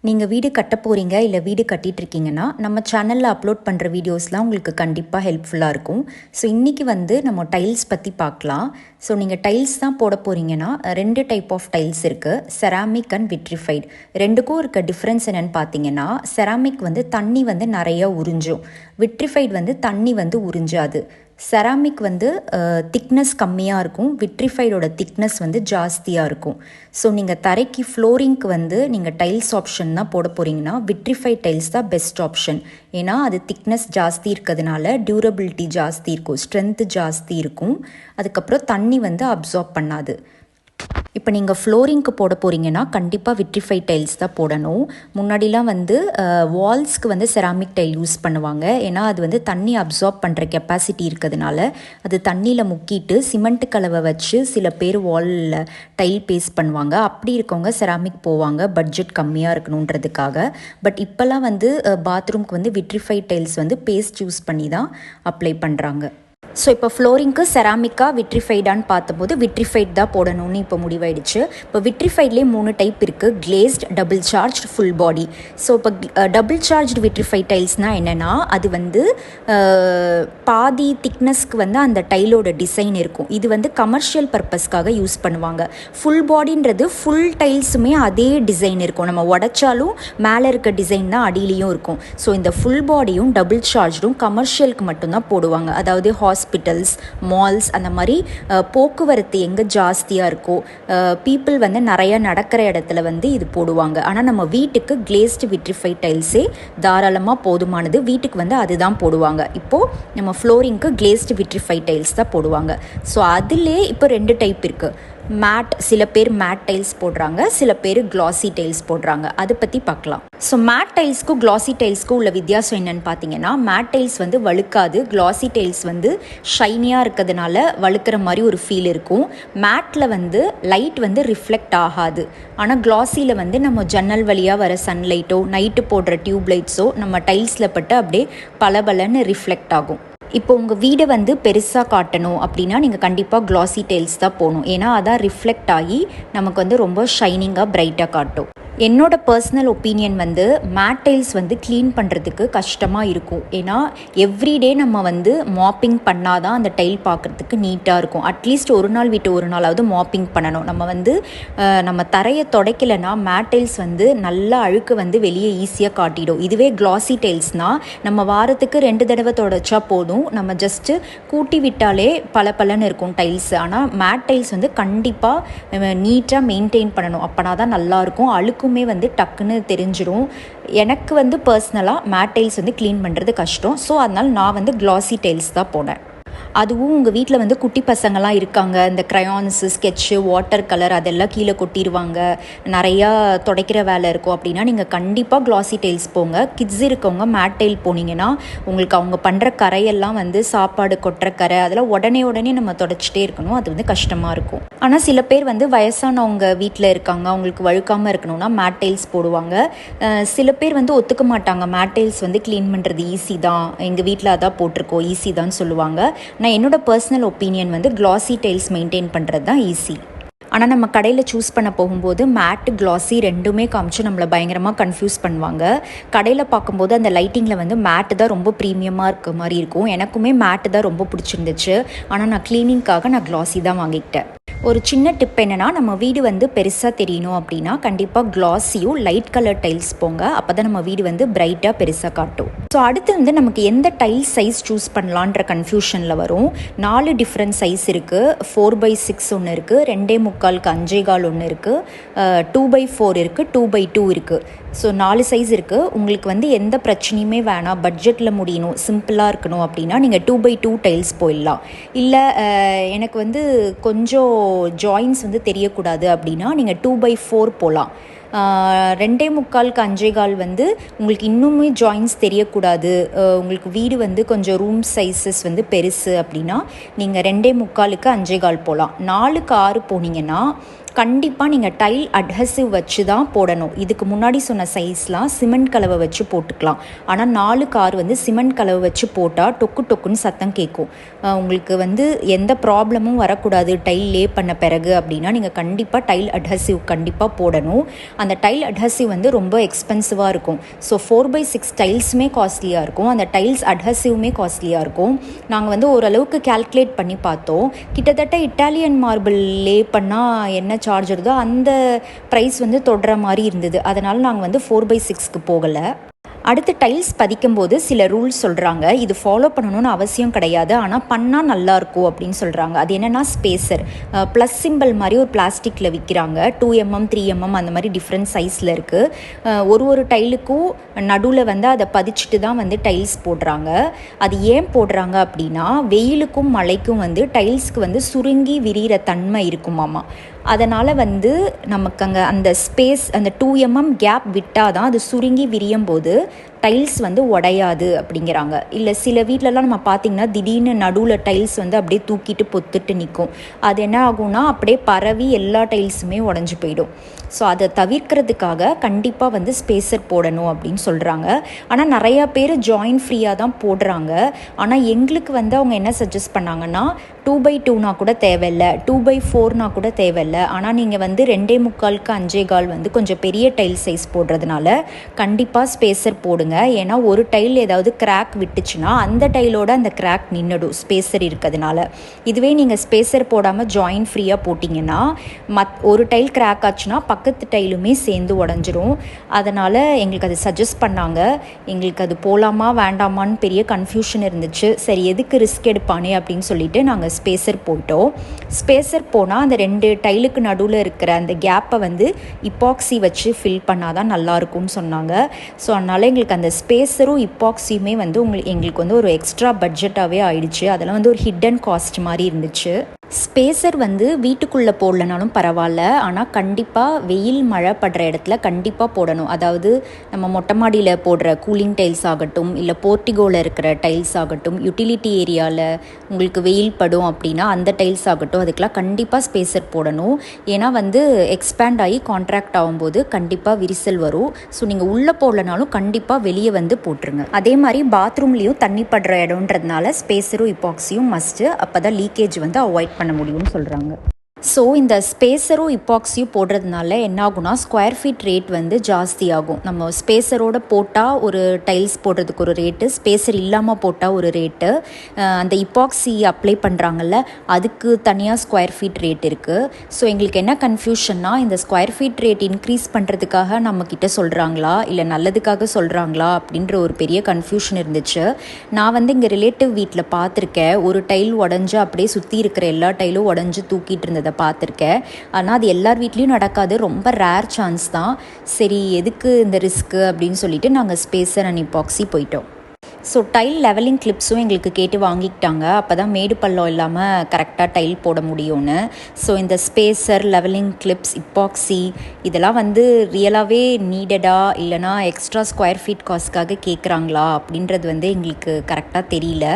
நீங்கள் வீடு கட்ட போகிறீங்க இல்லை வீடு கட்டிகிட்ருக்கீங்கன்னா நம்ம சேனலில் அப்லோட் பண்ணுற வீடியோஸ்லாம் உங்களுக்கு கண்டிப்பாக ஹெல்ப்ஃபுல்லாக இருக்கும். ஸோ இன்றைக்கி நம்ம டைல்ஸ் பற்றி பார்க்கலாம். ஸோ நீங்கள் டைல்ஸ் தான் போட போகிறீங்கன்னா 2 டைப் ஆஃப் டைல்ஸ் இருக்குது, செராமிக் அண்ட் விட்ரிஃபைட். ரெண்டுக்கும் இருக்க டிஃப்ரென்ஸ் என்னென்னு பார்த்தீங்கன்னா, செராமிக் தண்ணி நிறையா உறிஞ்சும், விட்ரிஃபைட் தண்ணி உறிஞ்சாது. செராமிக் திக்னஸ் கம்மியாக இருக்கும், விட்ரிஃபைடோட திக்னஸ் ஜாஸ்தியாக இருக்கும். ஸோ நீங்கள் தரைக்கு ஃப்ளோரிங்க்கு நீங்கள் டைல்ஸ் ஆப்ஷன் தான் போட போகிறீங்கன்னா விட்ரிஃபைட் டைல்ஸ் தான் பெஸ்ட் ஆப்ஷன். ஏன்னா அது திக்னஸ் ஜாஸ்தி இருக்கிறதுனால டியூரபிலிட்டி ஜாஸ்தி இருக்கும், ஸ்ட்ரென்த்து ஜாஸ்தி இருக்கும், அதுக்கப்புறம் தண்ணி அப்சார்ப் பண்ணாது. இப்போ நீங்கள் ஃப்ளோரிங்க்கு போட போகிறீங்கன்னா கண்டிப்பாக விட்ரிஃபைட் டைல்ஸ் தான் போடணும். முன்னாடிலாம் வால்ஸ்க்கு செராமிக் டைல் யூஸ் பண்ணுவாங்க. ஏன்னா அது தண்ணி அப்சார்ப் பண்ணுற கெப்பாசிட்டி இருக்கிறதுனால அது தண்ணியில் முக்கிட்டு சிமெண்ட் கலவை வச்சு சில பேர் வாலில் டைல் பேஸ்ட் பண்ணுவாங்க. அப்படி இருக்கவங்க செராமிக் போவாங்க, பட்ஜெட் கம்மியாக இருக்கணுன்றதுக்காக. பட் இப்போல்லாம் பாத்ரூம்க்கு விட்ரிஃபைட் டைல்ஸ் பேஸ்ட் யூஸ் பண்ணி தான் அப்ளை பண்ணுறாங்க. ஸோ இப்போ ஃப்ளோரிங்க்கு செராமிக்கா விட்ரிஃபைடான்னு பார்த்தபோது விட்ரிஃபைட் தான் போடணும்னு இப்போ முடிவாயிடுச்சு. இப்போ விட்ரிஃபைட்லேயே 3 டைப் இருக்குது, glazed, double charge, full body. So இப்போ டபுள் சார்ஜ் விட்ரிஃபைட் டைல்ஸ்னால் என்னென்னா, அது பாதி திக்னஸ்க்கு அந்த டைலோட டிசைன் இருக்கும். இது கமர்ஷியல் பர்பஸ்க்காக யூஸ் பண்ணுவாங்க. ஃபுல் பாடின்றது ஃபுல் டைல்ஸுமே அதே டிசைன் இருக்கும், நம்ம உடைச்சாலும் மேலே இருக்க டிசைன் தான் அடியிலையும் இருக்கும். ஸோ இந்த ஃபுல் பாடியும் டபுள் சார்ஜும் கமர்ஷியலுக்கு மட்டும்தான் போடுவாங்க. அதாவது ஹாஸ்பிட்டல்ஸ், மால்ஸ், அந்த மாதிரி போக்குவரத்து எங்கே ஜாஸ்தியாக இருக்கோ, பீப்புள் நிறையா நடக்கிற இடத்துல இது போடுவாங்க. ஆனால் நம்ம வீட்டுக்கு கிளேஸ்டு விட்ரிஃபைட் டைல்ஸே தாராளமாக போதுமானது. வீட்டுக்கு அதுதான் போடுவாங்க. இப்போது நம்ம ஃப்ளோரிங்க்கு கிளேஸ்டு விட்ரிஃபைட் டைல்ஸ் தான் போடுவாங்க. ஸோ அதிலே இப்போ 2 டைப் இருக்குது. மேட், சில பேர் மேட் டைல்ஸ் போடுறாங்க, சில பேர் கிளாசி டைல்ஸ் போடுறாங்க. அதை பற்றி பார்க்கலாம். ஸோ மேட் டைல்ஸ்க்கும் கிளாசி டைல்ஸ்க்கும் உள்ள வித்தியாசம் என்னென்னு பார்த்தீங்கன்னா, மேட் டைல்ஸ் வழுக்காது, கிளாசி டைல்ஸ் ஷைனியாக இருக்கிறதுனால வழுக்கிற மாதிரி ஒரு ஃபீல் இருக்கும். மேட்டில் லைட் ரிஃப்ளெக்ட் ஆகாது. ஆனால் கிளாசியில் நம்ம ஜன்னல் வழியாக வர சன்லைட்டோ நைட்டு போடுற டியூப் லைட்ஸோ நம்ம டைல்ஸில் பட்டு அப்படியே பளபளன்னு ரிஃப்ளெக்ட் ஆகும். இப்போ உங்கள் வீடை பெருசாக காட்டணும் அப்படின்னா நீங்கள் கண்டிப்பாக கிளாசி டைல்ஸ் தான் போகணும். ஏன்னா அதான் ரிஃப்ளெக்ட் ஆகி நமக்கு ரொம்ப ஷைனிங்காக பிரைட்டாக காட்டும். என்னோட personal opinion matte tiles clean பண்ணுறதுக்கு கஷ்டமாக இருக்கும். ஏன்னா எவ்ரிடே நம்ம மாப்பிங் பண்ணால் தான் அந்த டைல் பார்க்குறதுக்கு நீட்டாக இருக்கும். அட்லீஸ்ட் ஒரு நாள் விட்டு ஒரு நாளாவது மாப்பிங் பண்ணணும். நம்ம தரையை துடைக்கலைன்னா மேட் டைல்ஸ் நல்லா அழுக்கு வெளியே ஈஸியாக காட்டிடும். இதுவே கிளாசி டைல்ஸ்னால் நம்ம வாரத்துக்கு 2 தடவை துடைச்சா போதும், நம்ம ஜஸ்ட்டு கூட்டி விட்டாலே பளபளன்னு இருக்கும் டைல்ஸ். ஆனால் மேட் டைல்ஸ் கண்டிப்பாக நீட்டாக மெயின்டைன் பண்ணணும், அப்போனா தான் நல்லாயிருக்கும். அழுக்கு டக்குன்னு தெரிஞ்சிடும். எனக்கு பர்சனலாக மேட் டைல்ஸ் க்ளீன் பண்ணுறது கஷ்டம். ஸோ அதனால் நான் கிளாசி டைல்ஸ் தான் போனேன். அதுவும் உங்கள் வீட்டில் குட்டி பசங்கள்லாம் இருக்காங்க, இந்த க்ரையான்ஸு, ஸ்கெட்சு, வாட்டர் கலர் அதெல்லாம் கீழே கொட்டிடுவாங்க, நிறையா துடைக்கிற வேலை இருக்கும் அப்படின்னா நீங்கள் கண்டிப்பாக கிளாசி டைல்ஸ் போங்க. கிட்ஸ் இருக்கவங்க மேட் டைல் போனீங்கன்னா உங்களுக்கு அவங்க பண்ணுற கரையெல்லாம் சாப்பாடு கொட்டுற கரை அதெல்லாம் உடனே நம்ம துடைச்சிட்டே இருக்கணும். அது கஷ்டமாக இருக்கும். ஆனால் சில பேர் வயசானவங்க வீட்டில் இருக்காங்க, அவங்களுக்கு வழுக்காமல் இருக்கணும்னா மேட் டைல்ஸ் போடுவாங்க. சில பேர் ஒத்துக்க மாட்டாங்க, மேட் டைல்ஸ் க்ளீன் பண்ணுறது ஈஸி தான், எங்கள் வீட்டில் அதான் போட்டிருக்கோம், ஈஸி தான் சொல்லுவாங்க. நான் என்னோட பர்சனல் ஒப்பீனியன் கிளாசி டைல்ஸ் மெயின்டைன் பண்ணுறது தான் ஈஸி. ஆனால் நம்ம கடையில் சூஸ் பண்ண போகும்போது மேட்டு கிளாசி ரெண்டுமே காமிச்சு நம்மளை பயங்கரமாக கன்ஃபியூஸ் பண்ணுவாங்க. கடையில் பார்க்கும்போது அந்த லைட்டிங்கில் மேட்டு தான் ரொம்ப ப்ரீமியமாக இருக்க மாதிரி இருக்கும். எனக்குமே மேட்டு தான் ரொம்ப பிடிச்சிருந்துச்சு. ஆனால் நான் க்ளீனிங்காக நான் கிளாசி தான் வாங்கிக்கிட்டேன். ஒரு சின்ன டிப் என்னென்னா, நம்ம வீடு பெருசாக தெரியணும் அப்படின்னா கண்டிப்பாக கிளாஸியும் லைட் கலர் டைல்ஸ் போங்க. அப்போ தான் நம்ம வீடு பிரைட்டாக பெருசாக காட்டும். ஸோ அடுத்து நமக்கு எந்த டைல் சைஸ் சூஸ் பண்ணலான்ற கன்ஃபியூஷனில் வரும். 4 டிஃப்ரெண்ட் சைஸ் இருக்குது. 4x6 ஒன்று இருக்குது, 2.25 5.25 ஒன்று இருக்குது, 2x4 இருக்குது, 2x2 இருக்குது. ஸோ 4 சைஸ் இருக்குது. உங்களுக்கு எந்த பிரச்சனையுமே வேணாம், பட்ஜெட்டில் முடியணும், சிம்பிளாக இருக்கணும் அப்படின்னா நீங்கள் 2x2 டைல்ஸ் போயிடலாம். இல்லை எனக்கு கொஞ்சம் ஜாயின்ஸ் தெரியக்கூடாது அப்படின்னா நீங்கள் 2x4 போகலாம். 2.25 5.25 உங்களுக்கு இன்னுமே ஜாயின்ஸ் தெரியக்கூடாது, உங்களுக்கு வீடு கொஞ்சம் ரூம் சைஸஸ் பெருசு அப்படின்னா நீங்கள் 2.25 5.25 போகலாம். 4x6 போனீங்கன்னா கண்டிப்பாக நீங்கள் டைல் அட்ஹசிவ் வச்சு தான் போடணும். இதுக்கு முன்னாடி சொன்ன சைஸ்லாம் சிமெண்ட் கலவை வச்சு போட்டுக்கலாம். ஆனால் 4 கார் வந்து சிமெண்ட் கலவை வச்சு போட்டால் டொக்கு டொக்குன்னு சத்தம் கேட்கும். உங்களுக்கு வந்து எந்த ப்ராப்ளமும் வரக்கூடாது டைல் லே பண்ண பிறகு அப்படின்னா நீங்கள் கண்டிப்பாக டைல் அட்ஹசிவ் கண்டிப்பாக போடணும். அந்த டைல் அட்ஹசிவ் வந்து ரொம்ப எக்ஸ்பென்சிவாக இருக்கும். ஸோ 4x6 டைல்ஸுமே காஸ்ட்லியாக இருக்கும், அந்த டைல்ஸ் அட்ஹசிவுமே காஸ்ட்லியாக இருக்கும். நாங்கள் வந்து ஓரளவுக்கு கால்குலேட் பண்ணி பார்த்தோம். கிட்டத்தட்ட இட்டாலியன் மார்பிள் லே பண்ணால் என்ன சார்ஜ் வருதோ அந்த ப்ரைஸ் வந்து தொடுற மாதிரி இருந்தது. அதனால் நாங்கள் வந்து 4x6க்கு போகலை. அடுத்து டைல்ஸ் பதிக்கும்போது சில ரூல்ஸ் சொல்கிறாங்க. இது ஃபாலோ பண்ணணும்னு அவசியம் கிடையாது, ஆனால் பண்ணால் நல்லாயிருக்கும் அப்படின்னு சொல்கிறாங்க. அது என்னென்னா ஸ்பேசர் ப்ளஸ் சிம்பிள் மாதிரி ஒரு பிளாஸ்டிக்கில் விற்கிறாங்க. 2mm 3mm அந்த மாதிரி டிஃப்ரெண்ட் சைஸில் இருக்குது. ஒரு டைலுக்கும் நடுவில் வந்து அதை பதிச்சுட்டு தான் வந்து டைல்ஸ் போடுறாங்க. அது ஏன் போடுறாங்க அப்படின்னா வெயிலுக்கும் மழைக்கும் வந்து டைல்ஸ்க்கு வந்து சுருங்கி விரிகிற தன்மை இருக்குமாமா. அதனால் வந்து நமக்கு அங்கே அந்த ஸ்பேஸ் அந்த 2mm கேப் விட்டால் தான் அது சுருங்கி விரியும் போது டைல்ஸ் வந்து உடையாது அப்படிங்கிறாங்க. இல்லை சில வீட்டிலலாம் நம்ம பார்த்திங்கன்னா திடீர்னு நடுவில் டைல்ஸ் வந்து அப்படியே தூக்கிட்டு பொத்துட்டு நிற்கும். அது என்ன ஆகும்னா அப்படியே பரவி எல்லா டைல்ஸுமே உடஞ்சி போயிடும். ஸோ அதை தவிர்க்கிறதுக்காக கண்டிப்பாக வந்து ஸ்பேசர் போடணும் அப்படின்னு சொல்கிறாங்க. ஆனால் நிறையா பேர் ஜாயின் ஃப்ரீயாக தான் போடுறாங்க. ஆனால் எங்களுக்கு வந்து அவங்க என்ன சஜஸ்ட் பண்ணாங்கன்னா 2x2 கூட தேவையில்லை, 2x4 கூட தேவையில்லை. ஆனால் நீங்கள் வந்து 2.25க்கு 5.25 வந்து கொஞ்சம் பெரிய டைல் சைஸ் போடுறதுனால கண்டிப்பாக ஸ்பேசர் போடுங்க. ஏன்னா ஒரு டைல் ஏதாவது கிராக் விட்டுச்சுன்னா அந்த டைலோட அந்த கிராக் நின்றுடும் ஸ்பேசர் இருக்கிறதுனால. இதுவே நீங்கள் ஸ்பேசர் போடாமல் ஜாயின் ஃப்ரீயாக போட்டிங்கன்னா ஒரு டைல் கிராக் ஆச்சுன்னா பக்கத்து டைலுமே சேர்ந்து உடஞ்சிரும். அதனால் எங்களுக்கு அது சஜஸ்ட் பண்ணாங்க. எங்களுக்கு அது போகலாமா வேண்டாமான்னு பெரிய கன்ஃபியூஷன் இருந்துச்சு. சரி எதுக்கு ரிஸ்க் எடுப்பானே அப்படின்னு சொல்லிட்டு நாங்கள் ஸ்பேசர் போட்டோம். ஸ்பேசர் போனால் அந்த 2 டைலுக்கு நடுவில் இருக்கிற அந்த கேப்பை வந்து இப்பாக்சி வச்சு ஃபில் பண்ணால் தான் நல்லாயிருக்கும்னு சொன்னாங்க. ஸோ அதனால் எங்களுக்கு அந்த ஸ்பேசரும் இப்பாக்சியுமே வந்து எங்களுக்கு வந்து ஒரு எக்ஸ்ட்ரா பட்ஜெட்டாகவே ஆயிடுச்சு. அதெல்லாம் வந்து ஒரு ஹிடன் காஸ்ட் மாதிரி இருந்துச்சு. ஸ்பேசர் வந்து வீட்டுக்குள்ளே போடலனாலும் பரவாயில்ல, ஆனால் கண்டிப்பாக வெயில் மழை படுற இடத்துல கண்டிப்பாக போடணும். அதாவது நம்ம மொட்டை மாடியில் போடுற கூலிங் டைல்ஸ் ஆகட்டும், இல்லை போர்ட்டிகோவில் இருக்கிற டைல்ஸ் ஆகட்டும், யூட்டிலிட்டி ஏரியாவில் உங்களுக்கு வெயில் படும் அப்படின்னா அந்த டைல்ஸ் ஆகட்டும், அதுக்கெலாம் கண்டிப்பாக ஸ்பேசர் போடணும். ஏன்னா வந்து எக்ஸ்பேண்ட் ஆகி கான்ட்ராக்ட் ஆகும்போது கண்டிப்பாக விரிசல் வரும். ஸோ நீங்கள் உள்ளே போடலனாலும் கண்டிப்பாக வெளியே வந்து போட்டுருங்க. அதே மாதிரி பாத்ரூம்லேயும் தண்ணி படுற இடம்ன்றதுனால ஸ்பேசரும் இப்பாக்சியும் மஸ்ட்டு. அப்போ தான் லீக்கேஜ் வந்து அவாய்ட் பண்ண முடியும்னு சொல்கிறாங்க. ஸோ இந்த ஸ்பேசரும் இப்பாக்சியும் போடுறதுனால என்ன ஆகும்னா ஸ்கொயர் ஃபீட் ரேட் வந்து ஜாஸ்தி ஆகும். நம்ம ஸ்பேசரோடு போட்டால் ஒரு டைல்ஸ் போடுறதுக்கு ஒரு ரேட்டு, ஸ்பேசர் இல்லாமல் போட்டால் ஒரு ரேட்டு, அந்த இப்பாக்சி அப்ளை பண்ணுறாங்கல்ல அதுக்கு தனியாக ஸ்கொயர் ஃபீட் ரேட் இருக்குது. ஸோ எங்களுக்கு என்ன கன்ஃபியூஷன்னா இந்த ஸ்கொயர் ஃபீட் ரேட் இன்க்ரீஸ் பண்ணுறதுக்காக நம்மக்கிட்ட சொல்கிறாங்களா இல்லை நல்லதுக்காக சொல்கிறாங்களா அப்படின்ற ஒரு பெரிய கன்ஃபியூஷன் இருந்துச்சு. நான் வந்து இங்கே ரிலேட்டிவ் வீட்டில் பார்த்துருக்கேன். ஒரு டைல் உடஞ்சி அப்படியே சுற்றி இருக்கிற எல்லா டைலும் உடஞ்சி தூக்கிட்டு இருந்ததை பார்த்துருக்கேன். ஆனால் அது எல்லார் வீட்லேயும் நடக்காது, ரொம்ப ரேர் சான்ஸ் தான். சரி எதுக்கு இந்த ரிஸ்க்கு அப்படின்னு சொல்லிட்டு நாங்கள் ஸ்பேசர் அண்ட் இப்பாக்சி போயிட்டோம். ஸோ டைல் லெவலிங் கிளிப்ஸும் எங்களுக்கு கேட்டு வாங்கிக்கிட்டாங்க. அப்போ தான் மேடு பள்ளம் இல்லாமல் கரெக்டாக டைல் போட முடியும்னு. ஸோ இந்த ஸ்பேசர், லெவலிங் கிளிப்ஸ், இப்பாக்சி இதெல்லாம் வந்து ரியலாகவே நீடடா இல்லைனா எக்ஸ்ட்ரா ஸ்கொயர் ஃபீட் காஸ்ட்காக கேட்குறாங்களா அப்படின்றது வந்து எங்களுக்கு கரெக்டாக தெரியல.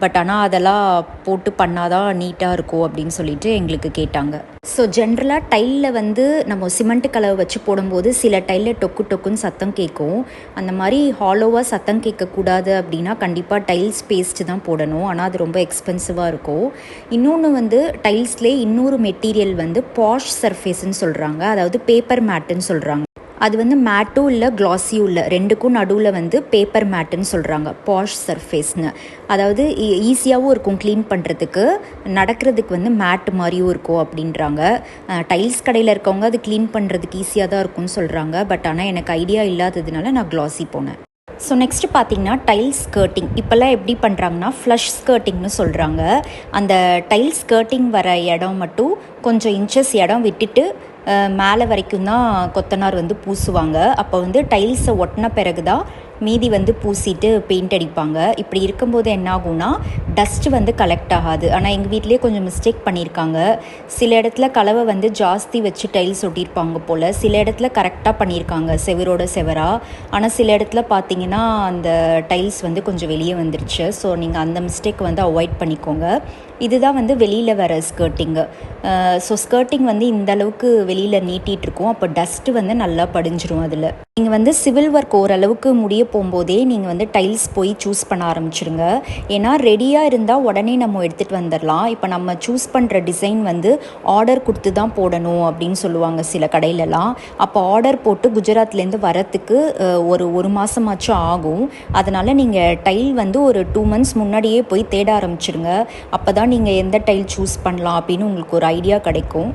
பட் ஆனால் அதெல்லாம் போட்டு பண்ணாதான் நீட்டாக இருக்கும் அப்படின்னு சொல்லிட்டு எங்களுக்கு கேட்டாங்க. ஸோ ஜென்ரலாக டைலில் வந்து நம்ம சிமெண்ட் கலவை வச்சு போடும்போது சில டைலில் டொக்கு டொக்குன்னு சத்தம் கேட்கும். அந்த மாதிரி ஹாலோவாக சத்தம் கேட்கக்கூடாது அப்படின்னா கண்டிப்பாக டைல்ஸ் பேஸ்ட்டு தான் போடணும். ஆனால் அது ரொம்ப எக்ஸ்பென்சிவாக இருக்கும். இன்னொன்று வந்து டைல்ஸ்லேயே இன்னொரு மெட்டீரியல் வந்து பாஷ் சர்ஃபேஸ்ன்னு சொல்கிறாங்க, அதாவது பேப்பர் மேட்டுன்னு சொல்கிறாங்க. அது வந்து மேட்டும் இல்லை க்ளாஸியும் இல்லை, ரெண்டுக்கும் நடுவில் வந்து பேப்பர் மேட்டுன்னு சொல்கிறாங்க, பாஷ் சர்ஃபேஸ்னு. அதாவது ஈஸியாகவும் இருக்கும் க்ளீன் பண்ணுறதுக்கு, நடக்கிறதுக்கு வந்து மேட் மாதிரியும் இருக்கும் அப்படின்றாங்க. டைல்ஸ் கடையில் இருக்கவங்க அது க்ளீன் பண்ணுறதுக்கு ஈஸியாக தான் இருக்கும்னு சொல்கிறாங்க. பட் ஆனால் எனக்கு ஐடியா இல்லாததுனால நான் க்ளாஸி போனேன். ஸோ நெக்ஸ்ட்டு பார்த்திங்கன்னா டைல்ஸ் ஸ்கர்ட்டிங். இப்போல்லாம் எப்படி பண்ணுறாங்கன்னா ஃப்ளஷ் ஸ்கர்ட்டிங்னு சொல்கிறாங்க. அந்த டைல்ஸ் ஸ்கர்ட்டிங் வர இடம் மட்டும் கொஞ்சம் இன்ச்சஸ் இடம் விட்டுட்டு மேலே வரைக்கும் தான் கொத்தனார் வந்து பூசுவாங்க. அப்போ வந்து டைல்ஸை ஒட்டின பிறகு தான் மீதி வந்து பூசிட்டு பெயிண்ட் அடிப்பாங்க. இப்படி இருக்கும்போது என்ன ஆகும்னா டஸ்ட்டு வந்து கலெக்ட் ஆகாது. ஆனால் எங்கள் வீட்டிலே கொஞ்சம் மிஸ்டேக் பண்ணியிருக்காங்க. சில இடத்துல கலவை வந்து ஜாஸ்தி வச்சு டைல்ஸ் ஒட்டியிருப்பாங்க போல், சில இடத்துல கரெக்டாக பண்ணியிருக்காங்க செவரோட செவராக. ஆனால் சில இடத்துல பார்த்திங்கன்னா அந்த டைல்ஸ் வந்து கொஞ்சம் வெளியே வந்துருச்சு. ஸோ நீங்கள் அந்த மிஸ்டேக் வந்து அவாய்ட் பண்ணிக்கோங்க. இதுதான் வந்து வெளியில் வர ஸ்கர்ட்டிங்கு. ஸோ ஸ்கர்ட்டிங் வந்து இந்த அளவுக்கு வெளியில் நீட்டிகிட்ருக்கோம். அப்போ டஸ்ட்டு வந்து நல்லா படிஞ்சிரும் அதில். நீங்கள் வந்து சிவில் ஒர்க் ஓரளவுக்கு முடிய போகும்போதே நீங்கள் வந்து டைல்ஸ் போய் சூஸ் பண்ண ஆரம்பிச்சிருங்க. ஏன்னா ரெடியாக இருந்தால் உடனே நம்ம எடுத்துகிட்டு வந்துடலாம். இப்போ நம்ம சூஸ் பண்ணுற டிசைன் வந்து ஆர்டர் கொடுத்து தான் போடணும் அப்படின்னு சொல்லுவாங்க சில கடையிலலாம். அப்போ ஆர்டர் போட்டு குஜராத்லேருந்து வரத்துக்கு ஒரு மாதமாச்சும் ஆகும். அதனால் நீங்கள் டைல் வந்து ஒரு 2 months முன்னாடியே போய் தேட ஆரம்பிச்சிருங்க. அப்போ தான் நீங்கள் எந்த டைல் சூஸ் பண்ணலாம் அப்படின்னு உங்களுக்கு ஒரு ஐடியா கிடைக்கும்.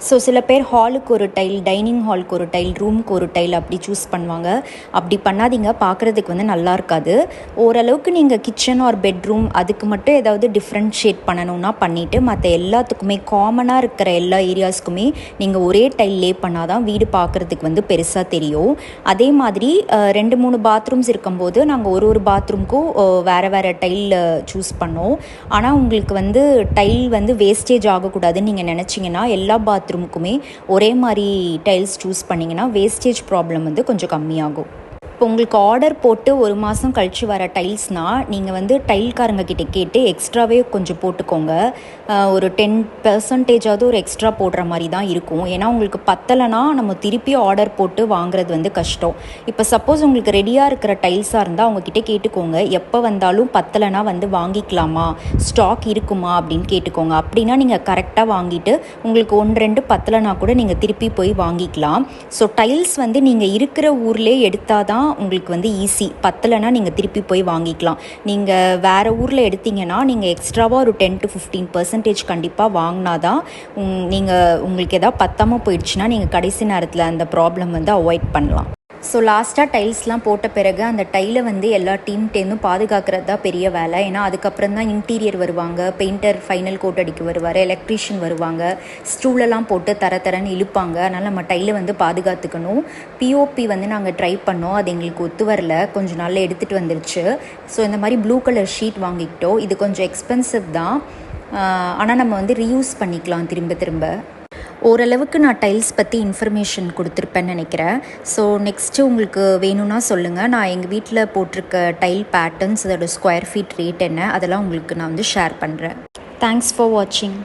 ஸோ சில பேர் ஹாலுக்கு ஒரு டைல், டைனிங் ஹாலுக்கு ஒரு டைல், ரூமுக்கு ஒரு டைல் அப்படி சூஸ் பண்ணுவாங்க. அப்படி பண்ணாதீங்க, பார்க்குறதுக்கு வந்து நல்லா இருக்காது. ஓரளவுக்கு நீங்கள் கிச்சன் ஆர் பெட்ரூம் அதுக்கு மட்டும் ஏதாவது டிஃப்ரென்ஷியேட் பண்ணணுன்னா பண்ணிவிட்டு மற்ற எல்லாத்துக்குமே காமனாக இருக்கிற எல்லா ஏரியாஸ்க்குமே நீங்கள் ஒரே டைல் லே பண்ணால் தான் வீடு பார்க்குறதுக்கு வந்து பெருசாக தெரியும். அதே மாதிரி 2-3 பாத்ரூம்ஸ் இருக்கும்போது நாங்கள் ஒரு பாத்ரூம்க்கும் வேறு டைல் சூஸ் பண்ணோம். ஆனால் உங்களுக்கு வந்து டைல் வந்து வேஸ்டேஜ் ஆகக்கூடாதுன்னு நீங்கள் நினச்சிங்கன்னா எல்லா பாத்ரூமுக்குமே ஒரே மாதிரி டைல்ஸ் சூஸ் பண்ணிங்கன்னா வேஸ்டேஜ் ப்ராப்ளம் வந்து கொஞ்சம் கம்மியாகும். இப்போ உங்களுக்கு ஆர்டர் போட்டு 1 மாதம் கழித்து வர டைல்ஸ்னால் நீங்கள் வந்து டைல்காரங்க கிட்டே கேட்டு எக்ஸ்ட்ராவே கொஞ்சம் போட்டுக்கோங்க. ஒரு 10% ஒரு எக்ஸ்ட்ரா போடுற மாதிரி தான் இருக்கும். ஏன்னா உங்களுக்கு பத்தலைனா நம்ம திருப்பி ஆர்டர் போட்டு வாங்குறது வந்து கஷ்டம். இப்போ சப்போஸ் உங்களுக்கு ரெடியாக இருக்கிற டைல்ஸாக இருந்தால் அவங்கக்கிட்ட கேட்டுக்கோங்க, எப்போ வந்தாலும் பத்தலைனா வந்து வாங்கிக்கலாமா, ஸ்டாக் இருக்குமா அப்படின்னு கேட்டுக்கோங்க. அப்படின்னா நீங்கள் கரெக்டாக வாங்கிட்டு உங்களுக்கு 1-2 பத்தலைனா கூட நீங்கள் திருப்பி போய் வாங்கிக்கலாம். ஸோ டைல்ஸ் வந்து நீங்கள் இருக்கிற ஊர்லேயே எடுத்தால் தான் உங்களுக்கு வந்து ஈஸி. பத்தலைனா நீங்கள் திருப்பி போய் வாங்கிக்கலாம். நீங்கள் வேறு ஊரில் எடுத்தீங்கன்னா நீங்கள் எக்ஸ்ட்ராவாக ஒரு 10-15% கண்டிப்பாக வாங்கினா தான் உங்களுக்கு எதாவது பத்தாமல் போயிடுச்சுன்னா நீங்கள் கடைசி நேரத்தில் அந்த ப்ராப்ளம் வந்து அவாய்ட் பண்ணலாம். ஸோ லாஸ்ட்டாக டைல்ஸ்லாம் போட்ட பிறகு அந்த டைலை வந்து எல்லா டீம்கிட்டேருந்தும் பாதுகாக்கிறது தான் பெரிய வேலை. ஏன்னா அதுக்கப்புறம் தான் இன்டீரியர் வருவாங்க, பெயிண்டர் ஃபைனல் கோட் அடிக்க வருவார், எலக்ட்ரீஷியன் வருவாங்க, ஸ்டூலெல்லாம் போட்டு தரன்னு இழுப்பாங்க. அதனால் நம்ம டைலை வந்து பாதுகாத்துக்கணும். பிஓபி வந்து நாங்கள் ட்ரை பண்ணோம், அது எங்களுக்கு ஒத்து வரல, கொஞ்சம் நாளில் எடுத்துகிட்டு வந்துருச்சு. ஸோ இந்த மாதிரி ப்ளூ கலர் ஷீட் வாங்கிக்கிட்டோம். இது கொஞ்சம் எக்ஸ்பென்சிவ் தான், ஆனால் நம்ம வந்து ரீயூஸ் பண்ணிக்கலாம் திரும்ப. ஓரளவுக்கு நான் டைல்ஸ் பற்றி இன்ஃபர்மேஷன் கொடுத்துருப்பேன்னு நினைக்கிறேன். ஸோ நெக்ஸ்ட்டு உங்களுக்கு வேணும்னா சொல்லுங்கள். நான் எங்கள் வீட்டில் போட்டிருக்க டைல் பேட்டர்ன்ஸ், அதோட ஸ்கொயர் ஃபீட் ரேட் என்ன, அதெல்லாம் உங்களுக்கு நான் வந்து ஷேர் பண்ணுறேன். தேங்க்ஸ் ஃபார் வாட்சிங்.